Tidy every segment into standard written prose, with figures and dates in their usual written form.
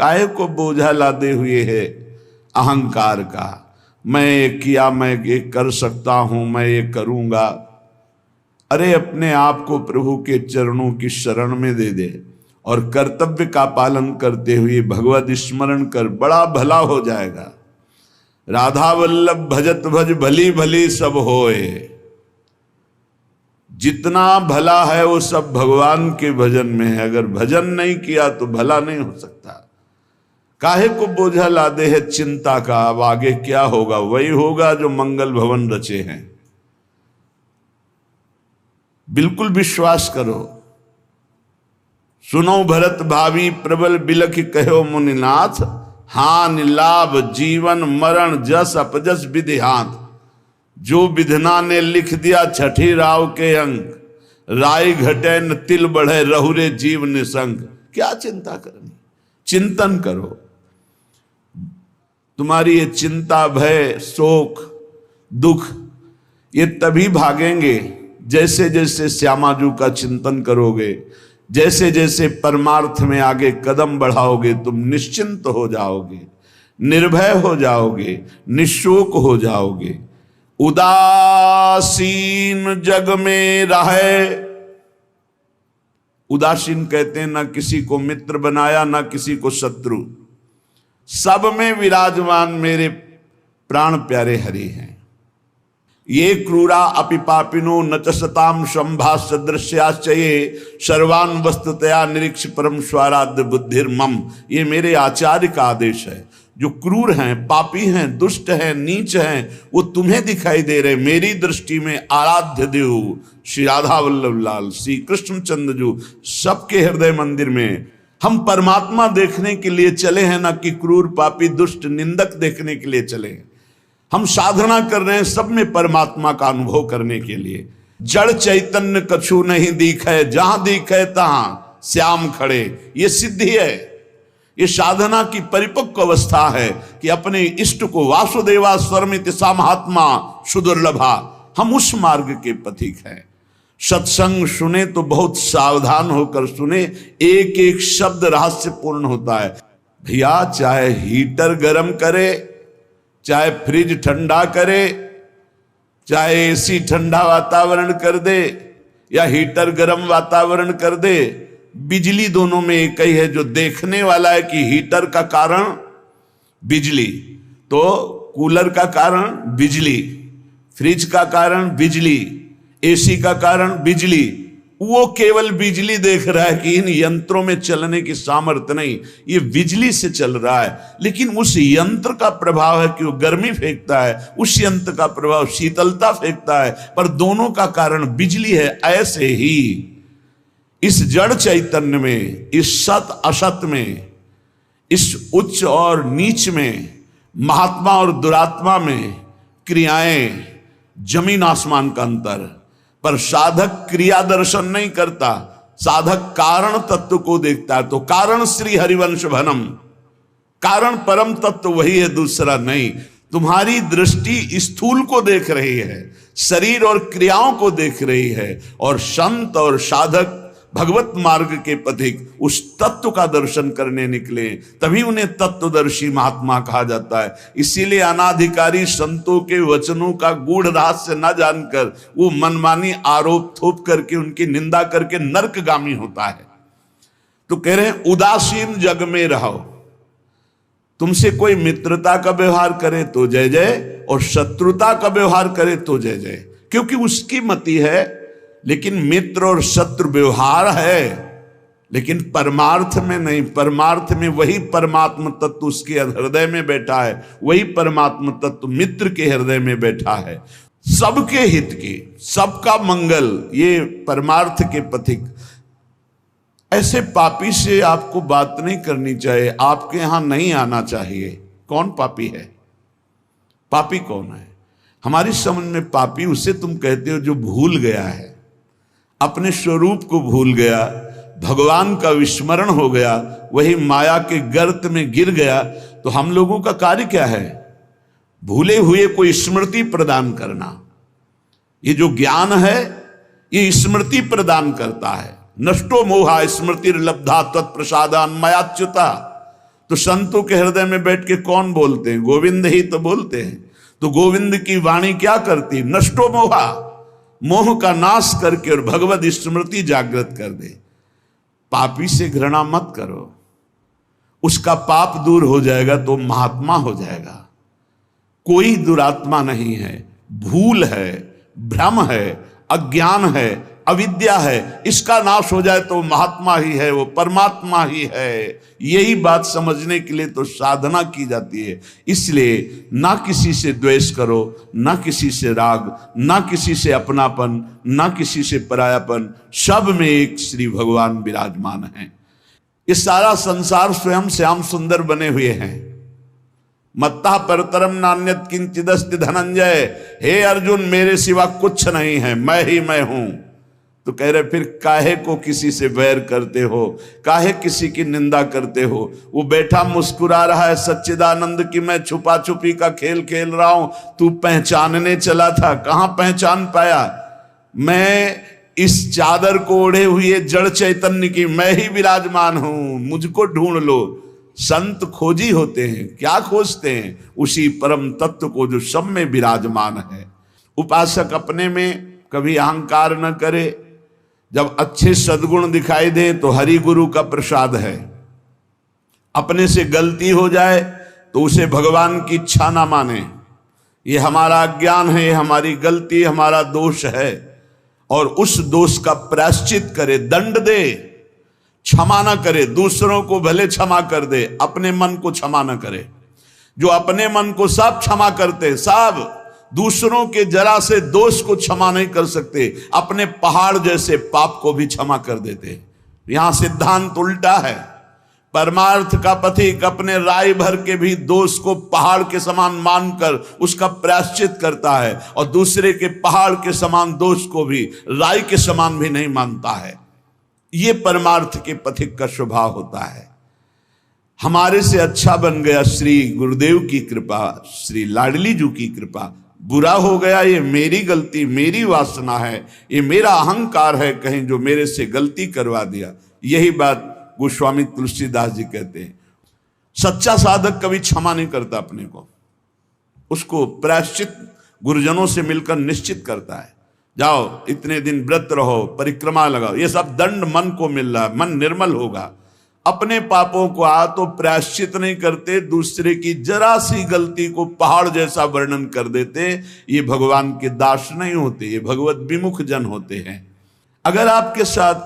काहे को बोझा लादे हुए है अहंकार का। मैं ये किया, मैं ये कर सकता हूं, मैं ये करूंगा। अरे अपने आप को प्रभु के चरणों की शरण में दे दे और कर्तव्य का पालन करते हुए भगवत स्मरण कर, बड़ा भला हो जाएगा। राधा वल्लभ भजत भज भली भली सब होए। जितना भला है वो सब भगवान के भजन में है। अगर भजन नहीं किया तो भला नहीं हो सकता। काहे को बोझा लादे है चिंता का, अब आगे क्या होगा? वही होगा जो मंगल भवन रचे हैं। बिल्कुल विश्वास करो। सुनो भरत भावी प्रबल बिलख कहो मुनिनाथ, हान लाभ जीवन मरण जस अपजस विधि हाथ। जो विधना ने लिख दिया छठी राव के अंक, राय घटे न तिल बढ़े रहुरे जीव निसंग। क्या चिंता करनी? चिंतन करो। तुम्हारी ये चिंता, भय, शोक, दुख ये तभी भागेंगे जैसे जैसे श्यामाजू का चिंतन करोगे, जैसे जैसे परमार्थ में आगे कदम बढ़ाओगे। तुम निश्चिंत हो जाओगे, निर्भय हो जाओगे, निशोक हो जाओगे। उदासीन जग में रहे। उदासीन कहते हैं ना किसी को मित्र बनाया ना किसी को शत्रु, सब में विराजमान मेरे प्राण प्यारे हरि हैं। ये क्रूरा अपि पापिनो न च सताम संभास सदृश्याश्चये सर्वान् वस्तुतया निरीक्ष परम स्वाराध्य बुद्धिर्मम। ये मेरे आचार्य का आदेश है। जो क्रूर हैं, पापी हैं, दुष्ट हैं, नीच हैं, वो तुम्हें दिखाई दे रहे। मेरी दृष्टि में आराध्य देव श्री राधा वल्लभ लाल, श्री कृष्णचंद्र जी सबके हृदय मंदिर में हम परमात्मा देखने के लिए चले हैं, ना कि क्रूर, पापी, दुष्ट, निंदक देखने के लिए चले हैं। हम साधना कर रहे हैं सब में परमात्मा का अनुभव करने के लिए। जड़ चैतन्य कछु नहीं दिखे, जहां दिखे तहां श्याम खड़े। ये सिद्धि है, ये साधना की परिपक्व अवस्था है कि अपने इष्ट को वासुदेवा स्वरमिति सा महात्मा सुदुर्लभा। हम उस मार्ग के पथिक हैं। सत्संग सुने तो बहुत सावधान होकर सुने। एक एक शब्द रहस्यपूर्ण होता है। भैया चाहे हीटर गर्म करे, चाहे फ्रिज ठंडा करे, चाहे एसी ठंडा वातावरण कर दे या हीटर गर्म वातावरण कर दे, बिजली दोनों में एक ही है। जो देखने वाला है कि हीटर का कारण बिजली, तो कूलर का कारण बिजली, फ्रिज का कारण बिजली, एसी का कारण बिजली, वो केवल बिजली देख रहा है कि इन यंत्रों में चलने की सामर्थ्य नहीं, ये बिजली से चल रहा है। लेकिन उस यंत्र का प्रभाव है कि वो गर्मी फेंकता है, उस यंत्र का प्रभाव शीतलता फेंकता है, पर दोनों का कारण बिजली है। ऐसे ही इस जड़ चैतन्य में, इस सत असत में, इस उच्च और नीच में, महात्मा और दुरात्मा में क्रियाएं जमीन आसमान का अंतर। पर साधक क्रिया दर्शन नहीं करता, साधक कारण तत्व को देखता है। तो कारण श्री हरिवंश भनम, कारण परम तत्व वही है, दूसरा नहीं। तुम्हारी दृष्टि स्थूल को देख रही है, शरीर और क्रियाओं को देख रही है, और संत और साधक भगवत मार्ग के पथिक उस तत्व का दर्शन करने निकले, तभी उन्हें तत्वदर्शी महात्मा कहा जाता है। इसीलिए अनाधिकारी संतों के वचनों का गूढ़ रहस्य न जानकर वो मनमानी आरोप थोप करके उनकी निंदा करके नरकगामी होता है। तो कह रहे हैं उदासीन जग में रहो। तुमसे कोई मित्रता का व्यवहार करे तो जय जय, और शत्रुता का व्यवहार करे तो जय जय, क्योंकि उसकी मति है। लेकिन मित्र और शत्रु व्यवहार है, लेकिन परमार्थ में नहीं। परमार्थ में वही परमात्म तत्व उसके हृदय में बैठा है, वही परमात्म तत्व मित्र के हृदय में बैठा है। सबके हित की, सबका मंगल, ये परमार्थ के पथिक। ऐसे पापी से आपको बात नहीं करनी चाहिए, आपके यहां नहीं आना चाहिए। कौन पापी है? पापी कौन है? हमारी समझ में पापी उसे तुम कहते हो जो भूल गया है, अपने स्वरूप को भूल गया, भगवान का विस्मरण हो गया, वही माया के गर्त में गिर गया। तो हम लोगों का कार्य क्या है? भूले हुए को स्मृति प्रदान करना। ये जो ज्ञान है ये स्मृति प्रदान करता है। नष्टो मोहा स्मृति लब्धा तत्प्रसादान मयाच्युता। तो संतों के हृदय में बैठ के कौन बोलते हैं? गोविंद ही तो बोलते हैं। तो गोविंद की वाणी क्या करती? नष्टो मोहा, मोह का नाश करके और भगवत स्मृति जागृत कर दे। पापी से घृणा मत करो, उसका पाप दूर हो जाएगा तो महात्मा हो जाएगा। कोई दुरात्मा नहीं है, भूल है, भ्रम है, अज्ञान है, अविद्या है, इसका नाश हो जाए तो महात्मा ही है, वो परमात्मा ही है। यही बात समझने के लिए तो साधना की जाती है। इसलिए ना किसी से द्वेष करो, ना किसी से राग, ना किसी से अपनापन, ना किसी से परायापन, सब में एक श्री भगवान विराजमान हैं। ये सारा संसार स्वयं श्याम सुंदर बने हुए हैं। मत्ता परतरम नान्यत किंचिदस्ति धनंजय, हे अर्जुन मेरे सिवा कुछ नहीं है, मैं ही मैं हूं। तो कह रहे फिर काहे को किसी से वैर करते हो, काहे किसी की निंदा करते हो? वो बैठा मुस्कुरा रहा है सच्चिदानंद की मैं छुपा छुपी का खेल खेल रहा हूं, तू पहचानने चला था, कहां पहचान पाया? मैं इस चादर को ओढ़े हुए जड़ चैतन्य की मैं ही विराजमान हूं, मुझको ढूंढ लो। संत खोजी होते हैं, क्या खोजते हैं? उसी परम तत्व को जो सब में विराजमान है। उपासक अपने में कभी अहंकार न करे। जब अच्छे सद्गुण दिखाई दे तो हरि गुरु का प्रसाद है। अपने से गलती हो जाए तो उसे भगवान की इच्छा ना माने, ये हमारा अज्ञान है, ये हमारी गलती, हमारा दोष है, और उस दोष का प्रायश्चित करे, दंड दे, क्षमा ना करे। दूसरों को भले क्षमा कर दे, अपने मन को क्षमा ना करे। जो अपने मन को सब क्षमा करते, सब दूसरों के जरा से दोष को क्षमा नहीं कर सकते, अपने पहाड़ जैसे पाप को भी क्षमा कर देते। यहां सिद्धांत उल्टा है। परमार्थ का पथिक अपने राय भर के भी दोष को पहाड़ के समान मानकर उसका प्रायश्चित करता है, और दूसरे के पहाड़ के समान दोष को भी राय के समान भी नहीं मानता है। ये परमार्थ के पथिक का स्वभाव होता है। हमारे से अच्छा बन गया श्री गुरुदेव की कृपा, श्री लाडली जी की कृपा। बुरा हो गया ये मेरी गलती, मेरी वासना है, ये मेरा अहंकार है कहीं जो मेरे से गलती करवा दिया। यही बात गोस्वामी तुलसीदास जी कहते हैं। सच्चा साधक कभी क्षमा नहीं करता अपने को, उसको प्रायश्चित गुरुजनों से मिलकर निश्चित करता है। जाओ इतने दिन व्रत रहो, परिक्रमा लगाओ, ये सब दंड मन को मिल रहा है, मन निर्मल होगा। अपने पापों को तो प्रायश्चित नहीं करते, दूसरे की जरा सी गलती को पहाड़ जैसा वर्णन कर देते। ये भगवान के दास नहीं होते, ये भगवत विमुख जन होते हैं। अगर आपके साथ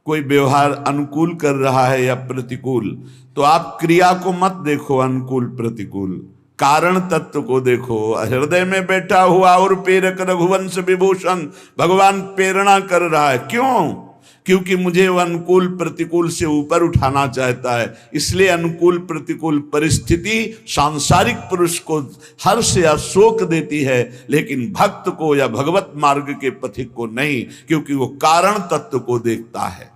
कोई व्यवहार अनुकूल कर रहा है या प्रतिकूल, तो आप क्रिया को मत देखो, अनुकूल प्रतिकूल, कारण तत्व को देखो। हृदय में बैठा हुआ और प्रेरक रघुवंश विभूषण भगवान प्रेरणा कर रहा है। क्यों? क्योंकि मुझे वह अनुकूल प्रतिकूल से ऊपर उठाना चाहता है। इसलिए अनुकूल प्रतिकूल परिस्थिति सांसारिक पुरुष को हर्ष या शोक देती है, लेकिन भक्त को या भगवत मार्ग के पथिक को नहीं, क्योंकि वो कारण तत्व को देखता है।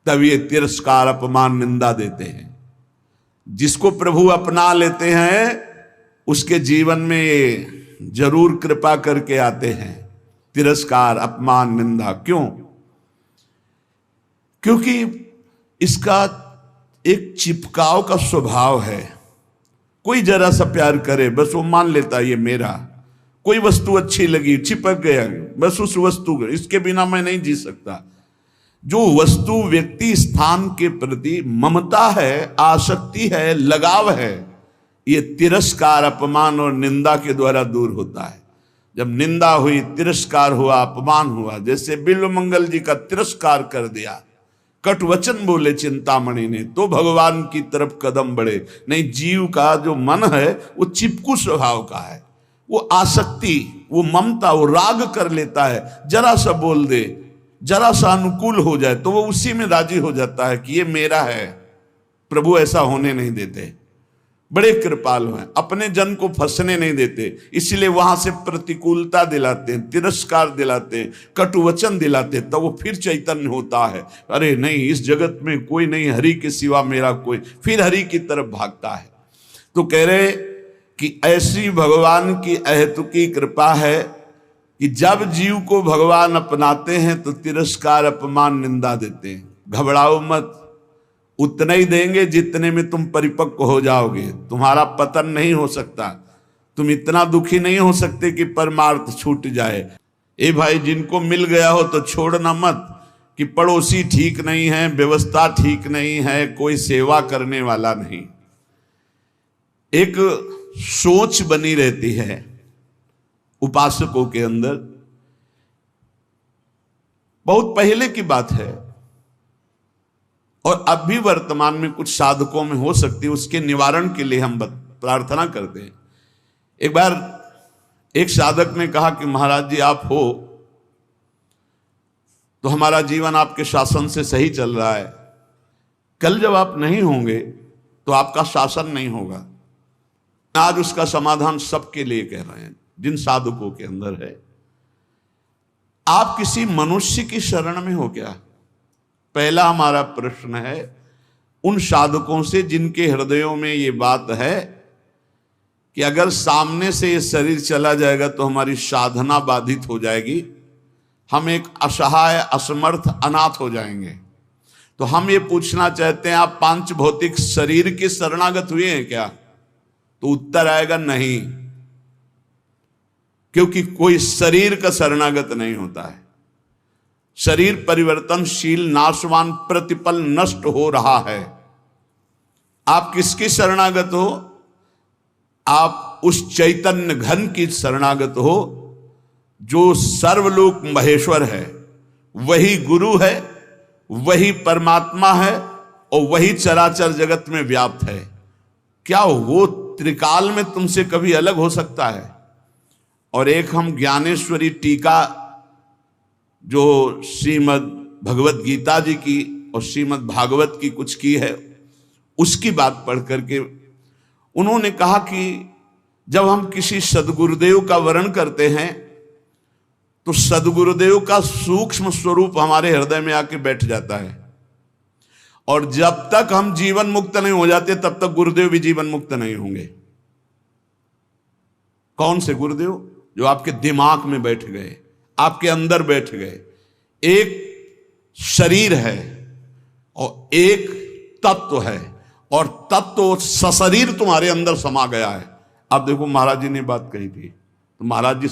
तब ये तिरस्कार, अपमान, निंदा देते हैं। जिसको प्रभु अपना लेते हैं उसके जीवन में ये जरूर कृपा करके आते हैं। तिरस्कार, अपमान, निंदा। क्यों? क्योंकि इसका एक चिपकाव का स्वभाव है। कोई जरा सा प्यार करे बस वो मान लेता है ये मेरा। कोई वस्तु अच्छी लगी, चिपक गया, बस उस वस्तु, इसके बिना मैं नहीं जी सकता। जो वस्तु, व्यक्ति, स्थान के प्रति ममता है, आसक्ति है, लगाव है, ये तिरस्कार, अपमान और निंदा के द्वारा दूर होता है। जब निंदा हुई, तिरस्कार हुआ, अपमान हुआ, जैसे बिल्वमंगल जी का तिरस्कार कर दिया, कट वचन बोले चिंतामणि ने, तो भगवान की तरफ कदम बढ़े। नहीं, जीव का जो मन है वो चिपकू स्वभाव का है, वो आसक्ति, वो ममता, वो राग कर लेता है। जरा सा बोल दे, जरा सा अनुकूल हो जाए तो वो उसी में राजी हो जाता है कि ये मेरा है। प्रभु ऐसा होने नहीं देते, बड़े कृपालु हैं, अपने जन को फंसने नहीं देते। इसलिए वहां से प्रतिकूलता दिलाते हैं, तिरस्कार दिलाते हैं, कटुवचन दिलाते हैं, तो वो फिर चैतन्य होता है। अरे नहीं, इस जगत में कोई नहीं, हरि के सिवा मेरा कोई, फिर हरि की तरफ भागता है। तो कह रहे कि ऐसी भगवान की अहेतुकी कृपा है कि जब जीव को भगवान अपनाते हैं तो तिरस्कार, अपमान, निंदा देते हैं। घबराओ मत, उतना ही देंगे जितने में तुम परिपक्व हो जाओगे। तुम्हारा पतन नहीं हो सकता, तुम इतना दुखी नहीं हो सकते कि परमार्थ छूट जाए। ए भाई, जिनको मिल गया हो तो छोड़ना मत कि पड़ोसी ठीक नहीं है, व्यवस्था ठीक नहीं है, कोई सेवा करने वाला नहीं। एक सोच बनी रहती है उपासकों के अंदर। बहुत पहले की बात है और अब भी वर्तमान में कुछ साधकों में हो सकती है, उसके निवारण के लिए हम प्रार्थना करते हैं। एक बार एक साधक ने कहा कि महाराज जी, आप हो तो हमारा जीवन आपके शासन से सही चल रहा है, कल जब आप नहीं होंगे तो आपका शासन नहीं होगा। आज उसका समाधान सबके लिए कह रहे हैं जिन साधकों के अंदर है। आप किसी मनुष्य की शरण में हो क्या? पहला हमारा प्रश्न है उन साधकों से जिनके हृदयों में ये बात है कि अगर सामने से ये शरीर चला जाएगा तो हमारी साधना बाधित हो जाएगी, हम एक असहाय, असमर्थ, अनाथ हो जाएंगे। तो हम ये पूछना चाहते हैं, आप पांच भौतिक शरीर के शरणागत हुए हैं क्या? तो उत्तर आएगा नहीं, क्योंकि कोई शरीर का शरणागत नहीं होता है। शरीर परिवर्तनशील, नाशवान, प्रतिपल नष्ट हो रहा है। आप किसकी शरणागत हो? आप उस चैतन्य घन की शरणागत हो जो सर्वलोक महेश्वर है, वही गुरु है, वही परमात्मा है और वही चराचर जगत में व्याप्त है। क्या वो त्रिकाल में तुमसे कभी अलग हो सकता है? और एक हम ज्ञानेश्वरी टीका जो श्रीमद् भगवत गीता जी की और श्रीमद् भागवत की कुछ की है, उसकी बात पढ़ करके उन्होंने कहा कि जब हम किसी सदगुरुदेव का वर्ण करते हैं तो सदगुरुदेव का सूक्ष्म स्वरूप हमारे हृदय में आके बैठ जाता है, और जब तक हम जीवन मुक्त नहीं हो जाते तब तक गुरुदेव भी जीवन मुक्त नहीं होंगे। कौन से गुरुदेव? जो आपके दिमाग में बैठ गए, आपके अंदर बैठ गए। एक शरीर है और एक तत्व है, और तत्व सशरीर तुम्हारे अंदर समा गया है। अब देखो, महाराज जी ने बात कही थी तो महाराज जी